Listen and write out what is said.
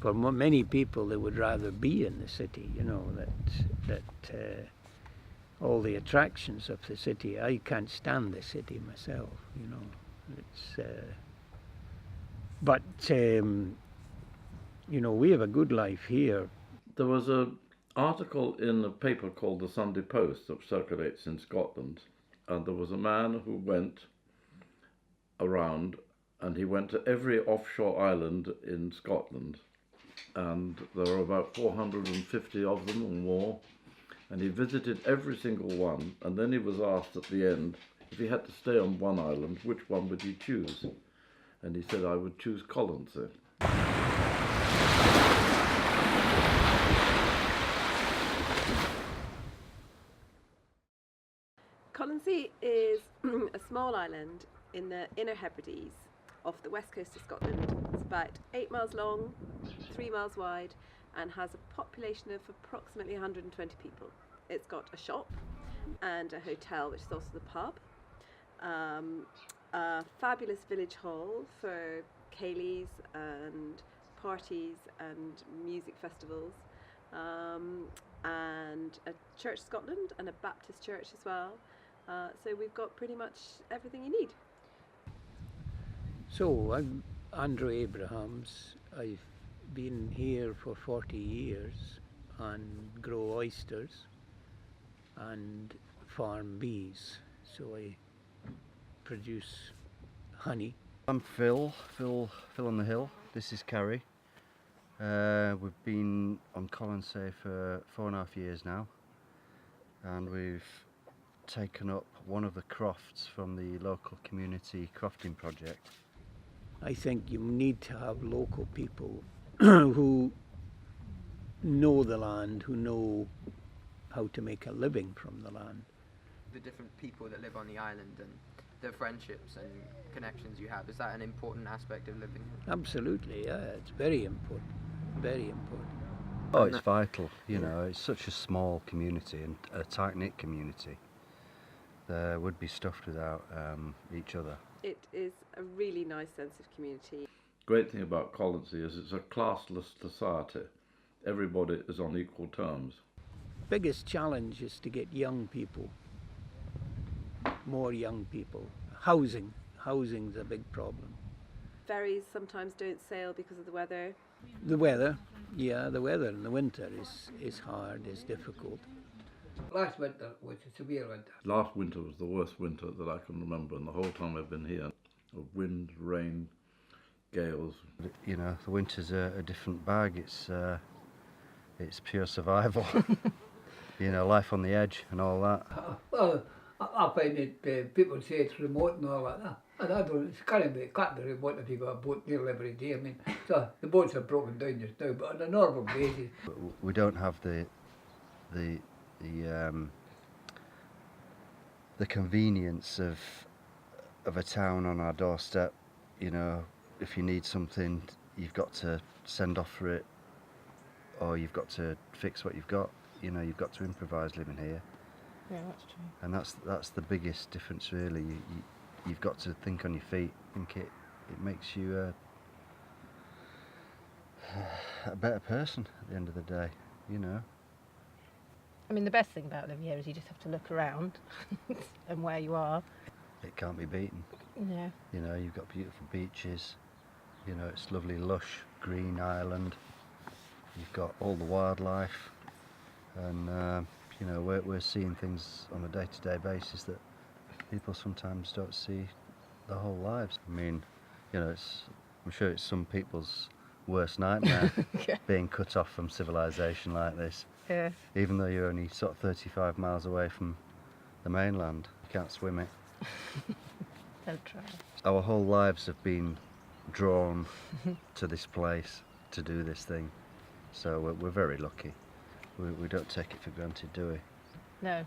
For many people, they would rather be in the city, you know, that all the attractions of the city. I can't stand the city myself, you know. It's, but, you know, we have a good life here. There was an article in a paper called the Sunday Post that circulates in Scotland, and there was a man who went around and he went to every offshore island in Scotland, and there are about 450 of them or more, and he visited every single one, and then he was asked at the end, if he had to stay on one island, which one would he choose? And he said, I would choose Colonsay. Colonsay is a small island in the Inner Hebrides off the west coast of Scotland. It's about 8 miles long, 3 miles wide, and has a population of approximately 120 people. It's got a shop and a hotel, which is also the pub, a fabulous village hall for ceilidhs and parties and music festivals, and a Church Scotland and a Baptist church as well. So we've got pretty much everything you need. So I'm Andrew Abrahams. I've been here for 40 years and grow oysters and farm bees. So I produce honey. I'm Phil on the Hill. This is Carrie. We've been on Colonsay for 4.5 years now, and we've taken up one of the crofts from the local community crofting project. I think you need to have local people who know the land, who know how to make a living from the land. The different people that live on the island and the friendships and connections you have, is that an important aspect of living here? Absolutely, yeah, it's very important, very important. Oh, it's vital, you know, it's such a small community and a tight-knit community. There would be stuffed without each other. It is a really nice sense of community. Great thing about Colonsay is it's a classless society. Everybody is on equal terms. Biggest challenge is to get young people, more young people. Housing's a big problem. Ferries sometimes don't sail because of the weather. The weather, yeah, the weather in the winter is hard, is difficult. Last winter was a severe winter. Last winter was the worst winter that I can remember in the whole time I've been here. Of wind, rain, gales. You know, the winter's a different bag. It's pure survival. You know, life on the edge and all that. Well, I find that people say it's remote and all that. And I don't, it can't be remote if you've got a boat nearly every day. I mean, so the boats are broken down just now, but on a normal basis. We don't have the convenience of a town on our doorstep. You know, if you need something, you've got to send off for it, or you've got to fix what you've got. You know, you've got to improvise living here. Yeah, that's true. And that's the biggest difference, really. You've got to think on your feet. I think it makes you a better person at the end of the day, you know. I mean, the best thing about living here is you just have to look around and where you are. It can't be beaten. Yeah. You know, you've got beautiful beaches. You know, it's lovely, lush, green island. You've got all the wildlife, and you know, we're seeing things on a day-to-day basis that people sometimes don't see their whole lives. I mean, you know, I'm sure it's some people's worst nightmare Yeah. being cut off from civilization like this. Yeah. Even though you're only sort of 35 miles away from the mainland, you can't swim it. Don't try. Our whole lives have been drawn to this place to do this thing, so we're very lucky. We don't take it for granted, do we? No.